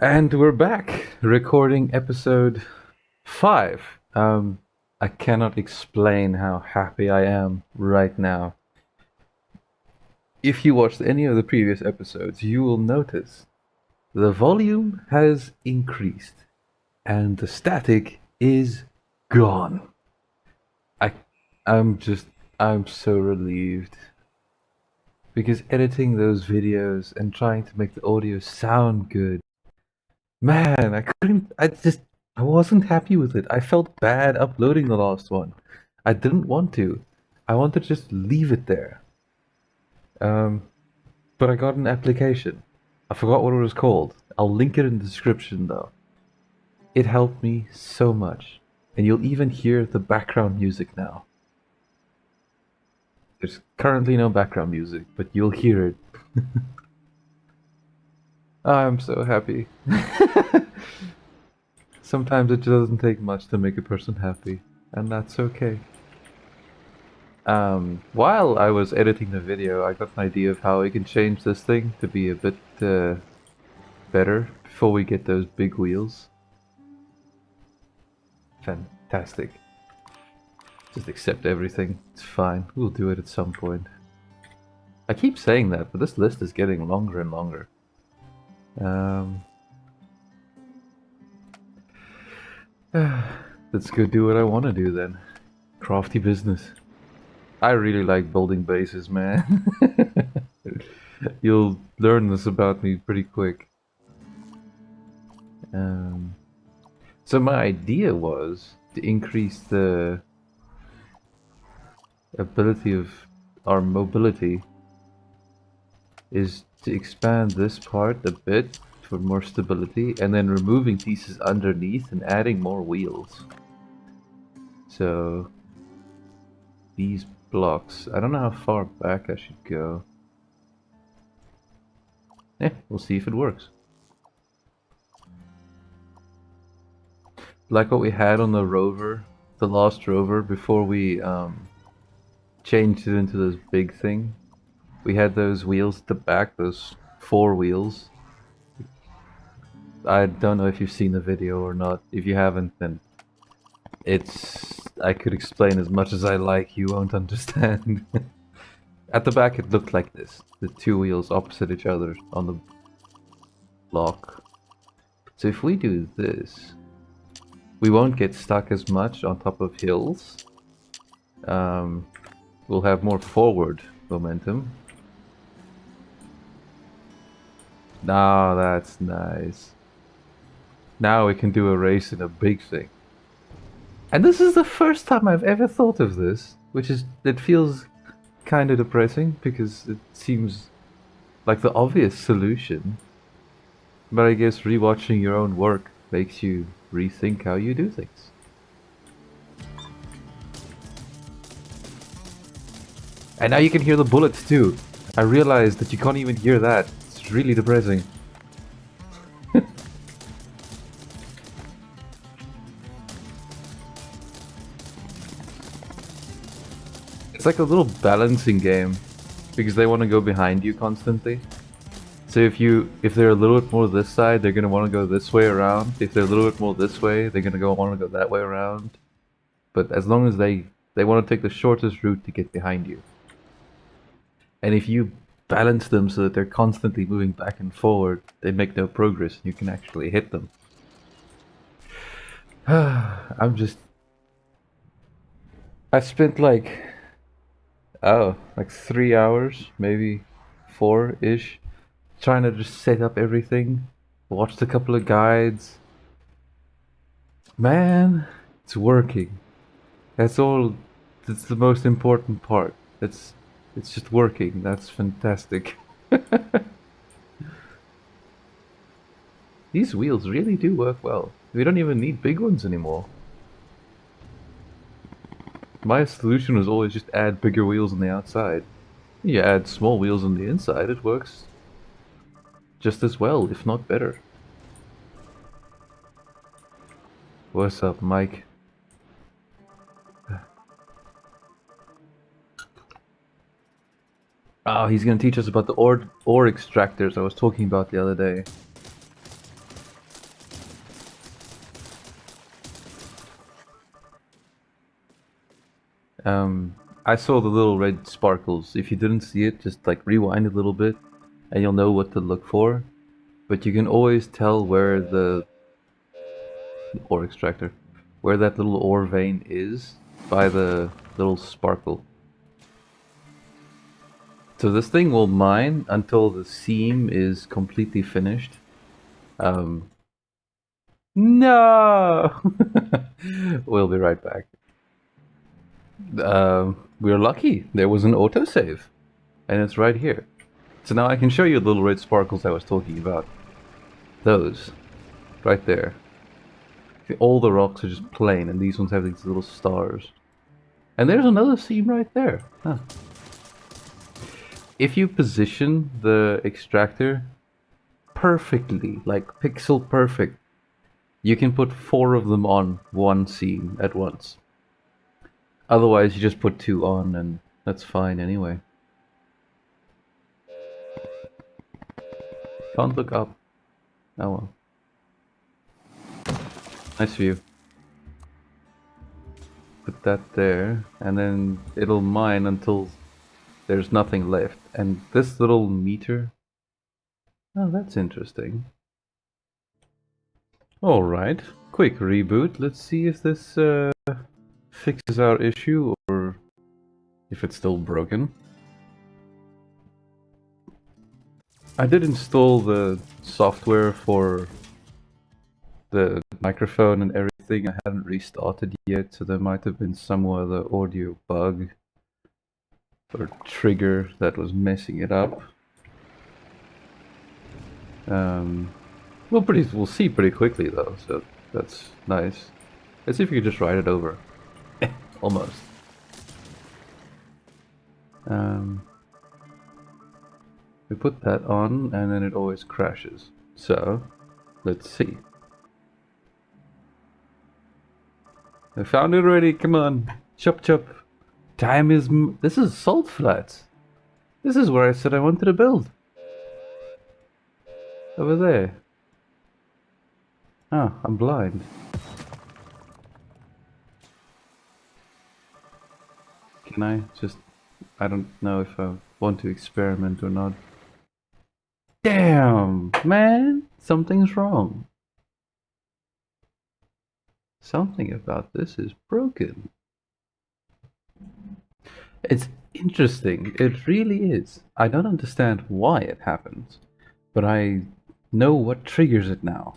And we're back recording episode 5. I cannot explain how happy I am right now. If you watched any of the previous episodes, you will notice the volume has increased and the static is gone. I I'm just I'm so relieved because editing those videos and trying to make the audio sound good. Man, I wasn't happy with it. I felt bad uploading the last one. I didn't want to. I wanted to just leave it there. Um, but I got an application. I forgot what it was called. I'll link it in the description though. It helped me so much. And you'll even hear the background music now. There's currently no background music, but you'll hear it. I'm so happy. Sometimes it doesn't take much to make a person happy, and that's okay. While I was editing the video, I got an idea of how we can change this thing to be a bit better before we get those big wheels. Fantastic. Just accept everything. It's fine. We'll do it at some point. I keep saying that, but this list is getting longer and longer. Let's go do what I want to do then. Crafty business. I really like building bases, man. You'll learn this about me pretty quick. So my idea was to increase the ability of our mobility is to expand this part a bit for more stability and then removing pieces underneath and adding more wheels. So these blocks, I don't know how far back I should go. We'll see if it works. Like what we had on the rover, the last rover, before we changed it into this big thing. We had those wheels at the back, those 4 wheels. I don't know if you've seen the video or not. If you haven't, then I could explain as much as I like, you won't understand. At the back it looked like this, the 2 wheels opposite each other on the block. So if we do this, we won't get stuck as much on top of hills. We'll have more forward momentum. Now that's nice. Now we can do a race in a big thing. And this is the first time I've ever thought of this, it feels kind of depressing because it seems like the obvious solution. But I guess rewatching your own work makes you rethink how you do things. And now you can hear the bullets too. I realized that you can't even hear that. It's really depressing. It's like a little balancing game because they want to go behind you constantly. So if they're a little bit more this side, they're gonna want to go this way around. If they're a little bit more this way, they're gonna want to go that way around. But as long as they want to take the shortest route to get behind you. And if you balance them so that they're constantly moving back and forward, they make no progress and you can actually hit them. I spent like 3 hours, maybe 4-ish, trying to just set up everything. Watched a couple of guides. Man, it's working. That's the most important part. It's just working. That's fantastic. These wheels really do work well. We don't even need big ones anymore. My solution was always just add bigger wheels on the outside. You add small wheels on the inside, it works just as well, if not better. What's up, Mike? Oh, he's gonna teach us about the ore extractors I was talking about the other day. I saw the little red sparkles. If you didn't see it, just like rewind a little bit and you'll know what to look for. But you can always tell where the ore extractor, where that little ore vein is by the little sparkle. So this thing will mine until the seam is completely finished. No! We'll be right back. We're lucky. There was an autosave. And it's right here. So now I can show you the little red sparkles I was talking about. Those. Right there. All the rocks are just plain, and these ones have these little stars. And there's another seam right there. Huh. If you position the extractor perfectly, like pixel perfect, you can put 4 of them on one seam at once. Otherwise, you just put 2 on, and that's fine anyway. Can't look up. Oh well. Nice view. Put that there, and then it'll mine until there's nothing left. And this little meter... Oh, that's interesting. Alright, quick reboot. Let's see if this fixes our issue or if it's still broken. I did install the software for the microphone and everything. I haven't restarted yet, so there might have been some other audio bug or trigger that was messing it up. We'll see pretty quickly though, so that's nice. Let's see if we can just write it over. Almost. We put that on and then it always crashes. So, let's see. I found it already, come on. Chop chop. Time is... This is salt flats. This is where I said I wanted to build. Over there. Oh, I'm blind. Can I just... I don't know if I want to experiment or not. Damn, man! Something's wrong. Something about this is broken. It's interesting. It really is. I don't understand why it happens, but I know what triggers it now.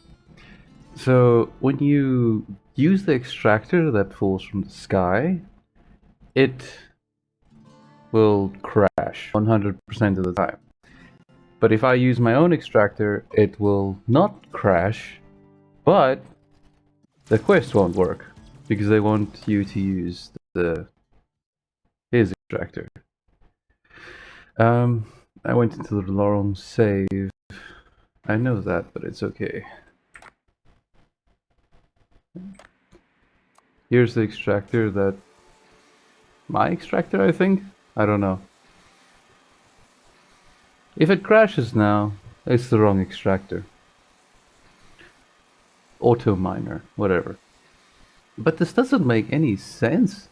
So when you use the extractor that falls from the sky, it will crash 100% of the time. But if I use my own extractor, it will not crash, but the quest won't work because they want you to use his extractor. I went into the wrong save. I know that, but it's okay. Here's the extractor that... My extractor, I think? I don't know. If it crashes now, it's the wrong extractor. Auto miner, whatever. But this doesn't make any sense.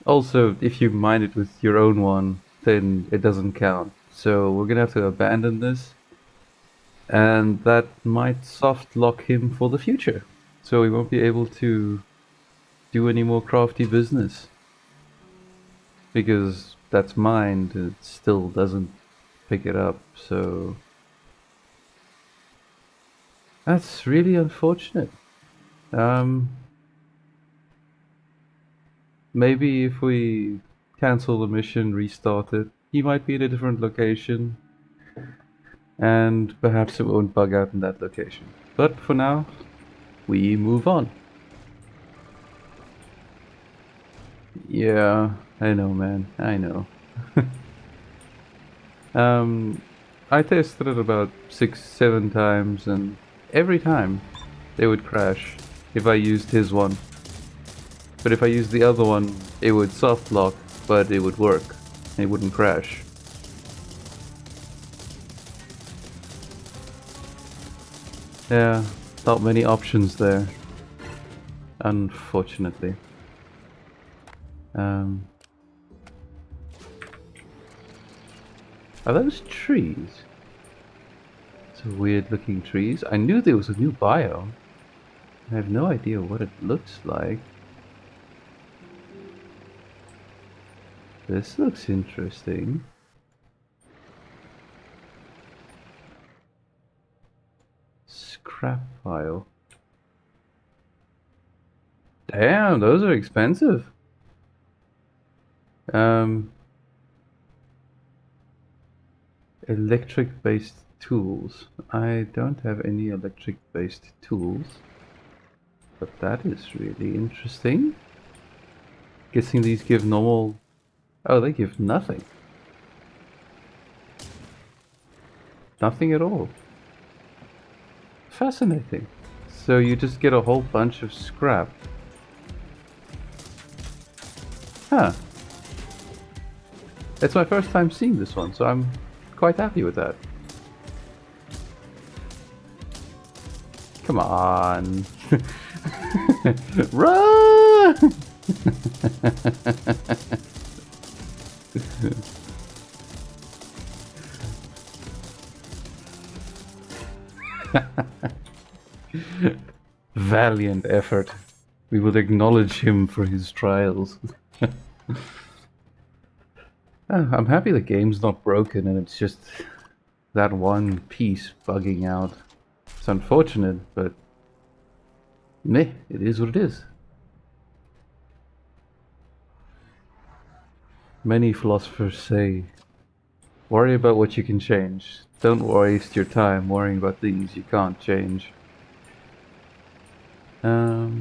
Also, if you mine it with your own one, then it doesn't count. So we're gonna have to abandon this. And that might soft lock him for the future. So he won't be able to do any more crafty business. Because that's mined, it still doesn't pick it up, so... That's really unfortunate. Maybe if we cancel the mission, restart it, he might be in a different location. And perhaps it won't bug out in that location. But for now, we move on. Yeah, I know, man. I know. I tested it about 6-7 times, and every time they would crash if I used his one. But if I used the other one, it would soft lock, but it would work. It wouldn't crash. Yeah, not many options there. Unfortunately. Um, are those trees? Some weird looking trees. I knew there was a new biome. I have no idea what it looks like. This looks interesting. Scrap pile. Damn, those are expensive. Electric-based tools. I don't have any electric-based tools, but that is really interesting. Guessing these give normal... Oh, they give nothing. Nothing at all. Fascinating. So you just get a whole bunch of scrap. Huh. It's my first time seeing this one, so I'm quite happy with that. Come on. Run! Valiant effort. We will acknowledge him for his trials. I'm happy the game's not broken and it's just that one piece bugging out. It's unfortunate, but meh, it is what it is. Many philosophers say, worry about what you can change. Don't waste your time worrying about things you can't change. So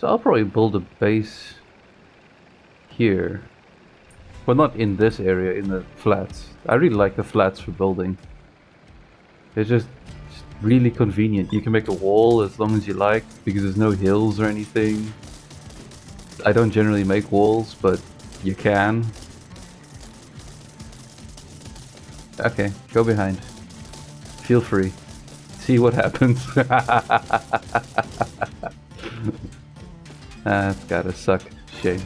I'll probably build a base here. Well, not in this area, in the flats. I really like the flats for building. They're just really convenient. You can make a wall as long as you like, because there's no hills or anything. I don't generally make walls, but you can. Okay, go behind. Feel free. See what happens. That's gotta suck. Shame.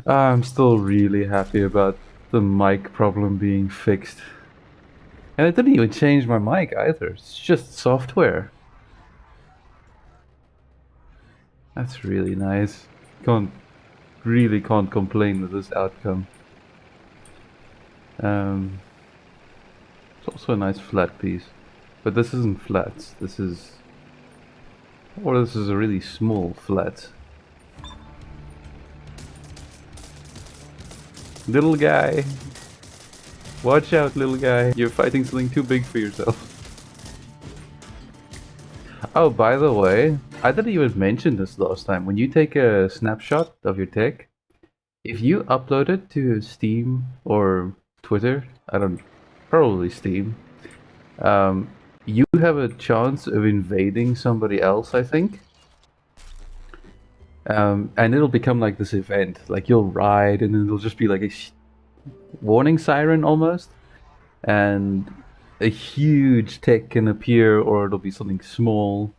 I'm still really happy about the mic problem being fixed. And it didn't even change my mic either. It's just software. That's really nice. Really can't complain with this outcome. It's also a nice flat piece. But this isn't flats. This is... Or this is a really small flat. Little guy. Watch out, little guy. You're fighting something too big for yourself. Oh, by the way, I didn't even mention this last time. When you take a snapshot of your tech, if you upload it to Steam or Twitter, probably Steam, you have a chance of invading somebody else, I think. And it'll become like this event. Like you'll ride and then it'll just be like a warning siren almost. And a huge tech can appear, or it'll be something small.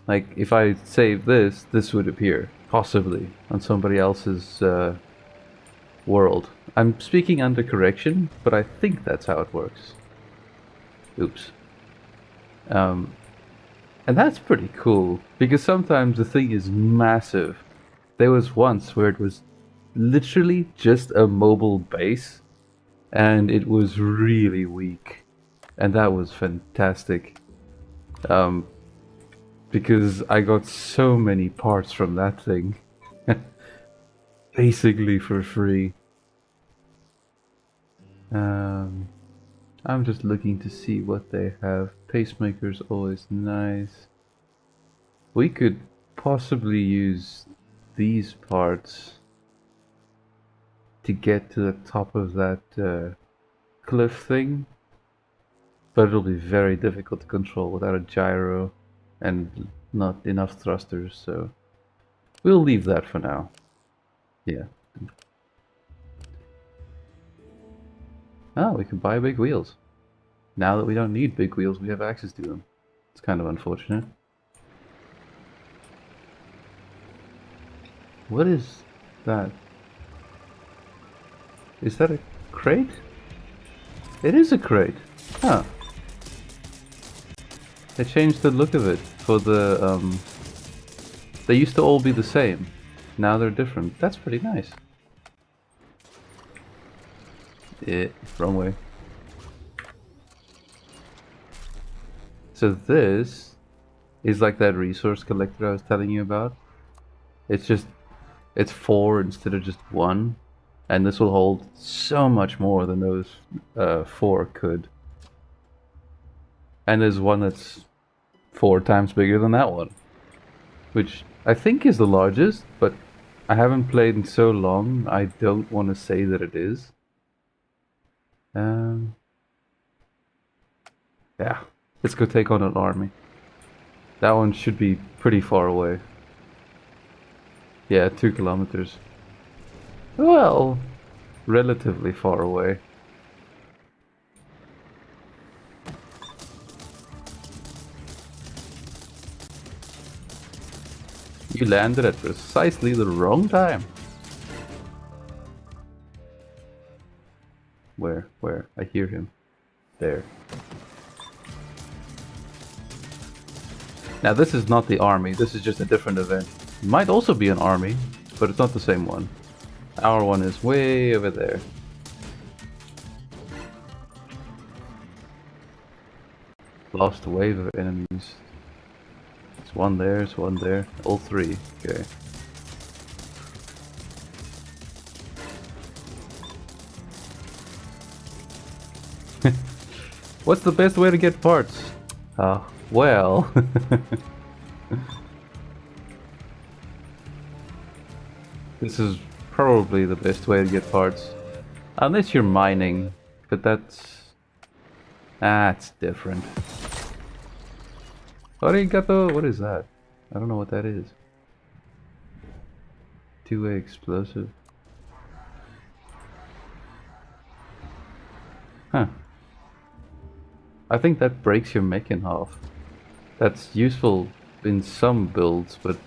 Like if I save this, this would appear, possibly, on somebody else's world. I'm speaking under correction, but I think that's how it works. Oops. And that's pretty cool, because sometimes the thing is massive. There was once where it was literally just a mobile base, and it was really weak. And that was fantastic. Because I got so many parts from that thing. Basically for free. I'm just looking to see what they have. Pacemaker's always nice. We could possibly use these parts to get to the top of that cliff thing. But it'll be very difficult to control without a gyro and not enough thrusters, so we'll leave that for now. Yeah. Oh, we can buy big wheels. Now that we don't need big wheels, we have access to them. It's kind of unfortunate. What is that? Is that a crate? It is a crate. Huh. They changed the look of it for the, they used to all be the same. Now they're different. That's pretty nice. Yeah, wrong way. So this is like that resource collector I was telling you about. It's just, it's 4 instead of just 1. And this will hold so much more than those 4 could. And there's one that's 4 times bigger than that one. Which I think is the largest, but I haven't played in so long, I don't want to say that it is. Yeah, let's go take on an army. That one should be pretty far away. Yeah, 2 kilometers. Well, relatively far away. You landed at precisely the wrong time. Where? Where? I hear him. There. Now this is not the army, this is just a different event. It might also be an army, but it's not the same one. Our one is way over there. Lost wave of enemies. It's one there, it's one there. All 3. Okay. What's the best way to get parts? Well... This is probably the best way to get parts. Unless you're mining, but that's different. Arigato! What is that? I don't know what that is. 2-way explosive. Huh. I think that breaks your mech in half. That's useful in some builds, but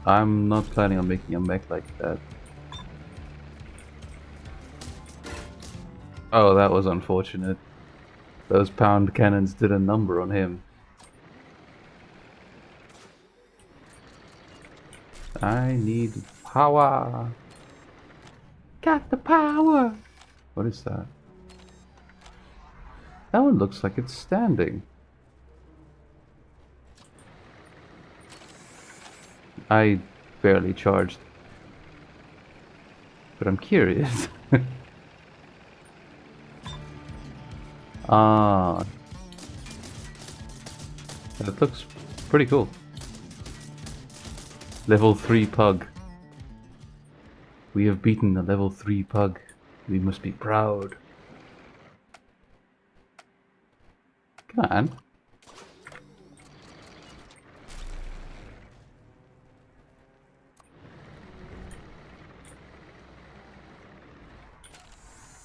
I'm not planning on making a mech like that. Oh, that was unfortunate. Those pound cannons did a number on him. I need power. Got the power. What is that? That one looks like it's standing. I barely charged. But I'm curious. Ah. That looks pretty cool. Level 3 pug. We have beaten a level 3 pug. We must be proud. Come on.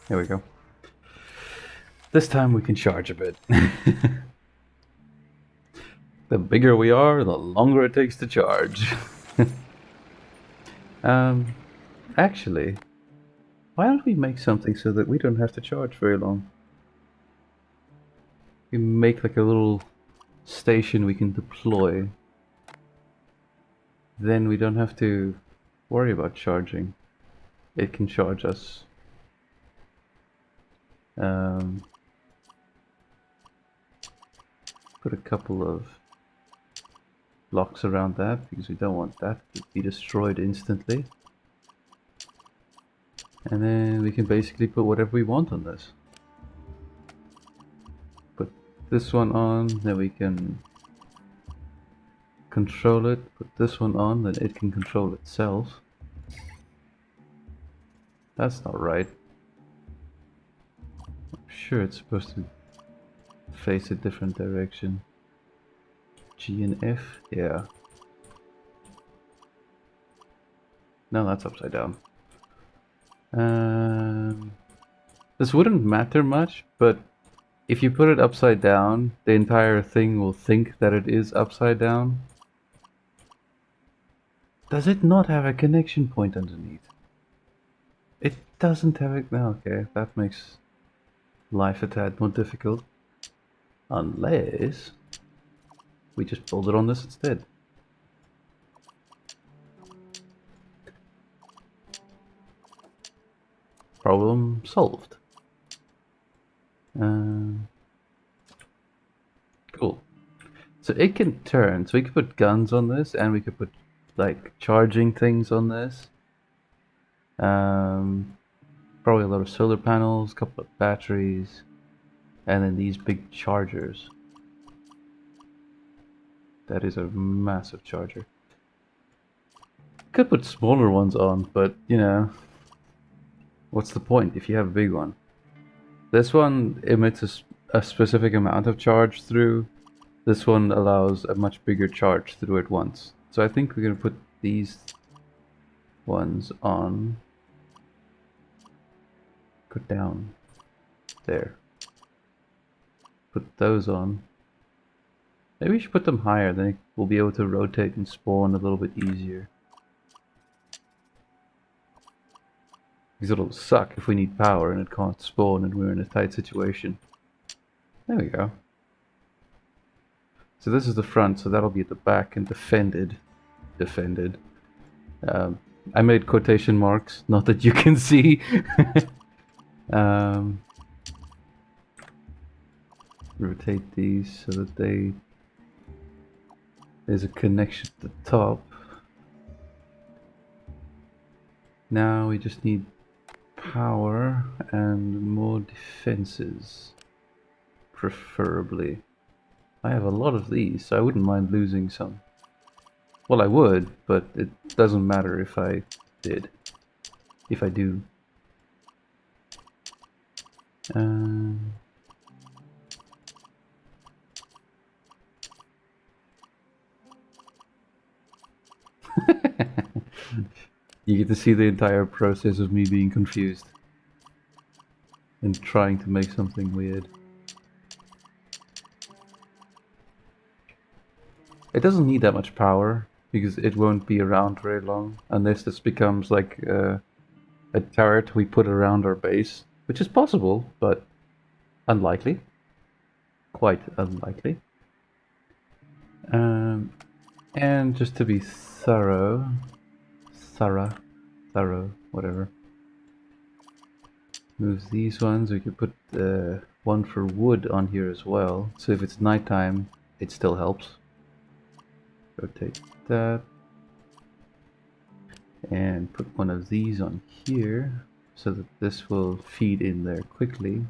There we go. This time we can charge a bit. The bigger we are, the longer it takes to charge. Actually, why don't we make something so that we don't have to charge very long? We make like a little station we can deploy. Then we don't have to worry about charging. It can charge us. Put a couple of blocks around that because we don't want that to be destroyed instantly. And then we can basically put whatever we want on this. Put this one on, then we can control it. Put this one on, then it can control itself. That's not right. I'm sure it's supposed to face a different direction. G and F, yeah. No, that's upside down. This wouldn't matter much, but if you put it upside down, the entire thing will think that it is upside down. Does it not have a connection point underneath? It doesn't have it. No, okay, that makes life a tad more difficult. Unless we just build it on this instead. Problem solved. Cool. So it can turn. So we could put guns on this, and we could put like charging things on this. Probably a lot of solar panels, a couple of batteries, and then these big chargers. That is a massive charger. Could put smaller ones on, but you know, what's the point if you have a big one? This one emits a specific amount of charge through. This one allows a much bigger charge through at once. So I think we're going to put these ones on. Go down. There. Put those on. Maybe we should put them higher, then we'll be able to rotate and spawn a little bit easier. Because it'll suck if we need power and it can't spawn and we're in a tight situation. There we go. So this is the front, so that'll be at the back and defended. Defended. I made quotation marks, not that you can see. Rotate these so that there's a connection at the top. Now we just need power and more defenses, preferably. I have a lot of these, so I wouldn't mind losing some. Well, I would, but it doesn't matter if I did. If I do. You get to see the entire process of me being confused and trying to make something weird. It doesn't need that much power because it won't be around very long unless this becomes like a turret we put around our base, which is possible, but unlikely. Quite unlikely. And just to be thorough, whatever. Move these ones. We could put one for wood on here as well. So if it's nighttime, it still helps. Rotate that. And put one of these on here so that this will feed in there quickly.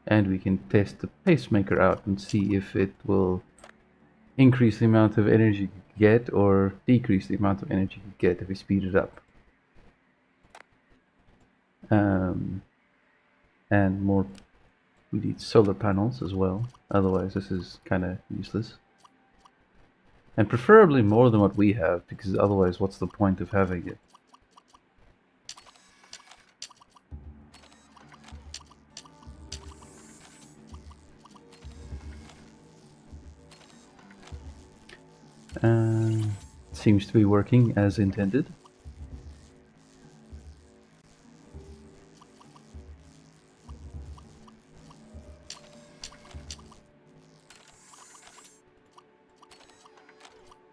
And we can test the pacemaker out and see if it will increase the amount of energy you get or decrease the amount of energy you get if we speed it up. And more, we need solar panels as well, otherwise this is kind of useless. And preferably more than what we have, because otherwise what's the point of having it? Seems to be working as intended.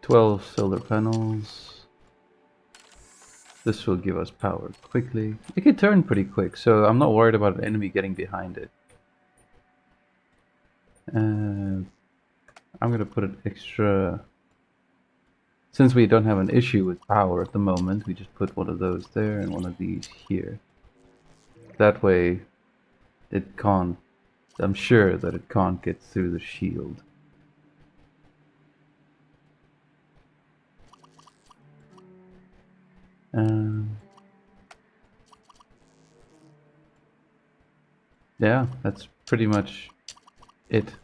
"12 solar panels. This will give us power quickly. It can turn pretty quick, so I'm not worried about an enemy getting behind it. I'm gonna put an extra... Since we don't have an issue with power at the moment, we just put one of those there and one of these here. That way, it can't... I'm sure that it can't get through the shield. Yeah, that's pretty much it.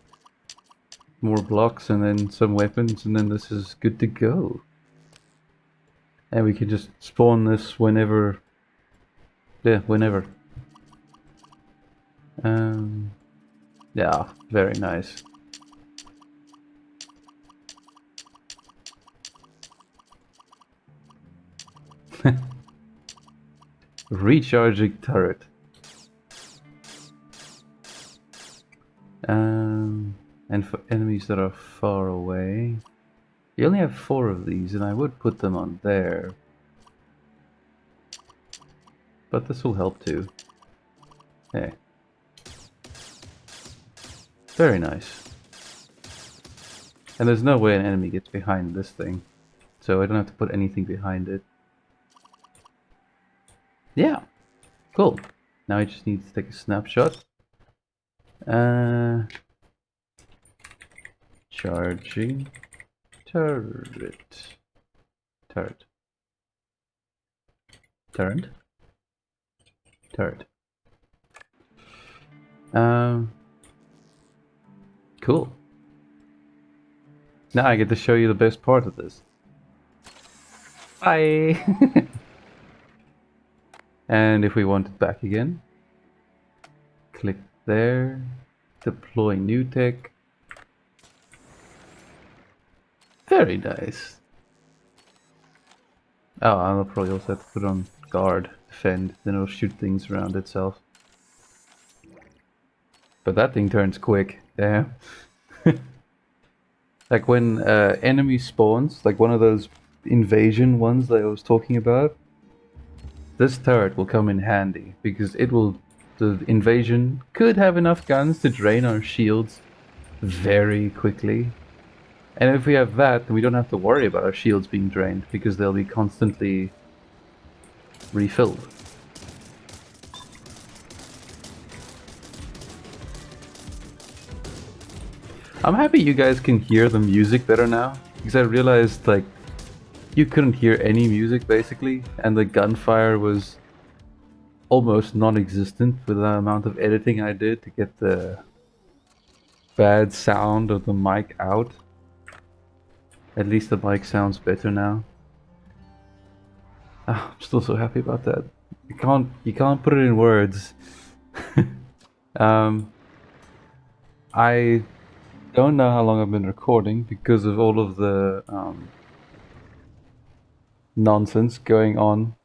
More blocks and then some weapons, and then this is good to go. And we can just spawn this whenever. Yeah, whenever. Yeah, very nice. Recharging turret. And for enemies that are far away, you only have 4 of these, and I would put them on there. But this will help too. Hey. Very nice. And there's no way an enemy gets behind this thing. So I don't have to put anything behind it. Yeah. Cool. Now I just need to take a snapshot. Charging turret. Turret. Turret. Turret. Cool. Now I get to show you the best part of this. Bye! And if we want it back again, click there, deploy new tech. Very nice. Oh, I'll probably also have to put on guard, defend, then it'll shoot things around itself. But that thing turns quick, damn. Like when enemy spawns, like one of those invasion ones that I was talking about, this turret will come in handy because the invasion could have enough guns to drain our shields very quickly. And if we have that, then we don't have to worry about our shields being drained because they'll be constantly refilled. I'm happy you guys can hear the music better now, because I realized like you couldn't hear any music basically, and the gunfire was almost non-existent with the amount of editing I did to get the bad sound of the mic out. At least the mic sounds better now. Oh, I'm still so happy about that. You can't put it in words. I don't know how long I've been recording because of all of the nonsense going on.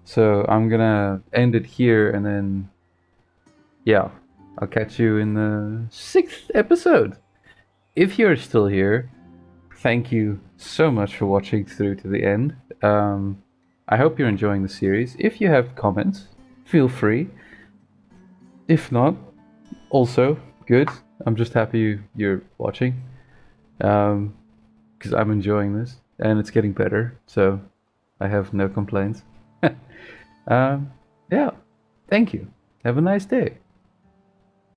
So I'm gonna end it here and then, yeah, I'll catch you in the 6th episode. If you're still here, thank you so much for watching through to the end. I hope you're enjoying the series. If you have comments, feel free. If not, also good. I'm just happy you're watching. Because I'm enjoying this and it's getting better, so I have no complaints. Yeah, thank you. Have a nice day.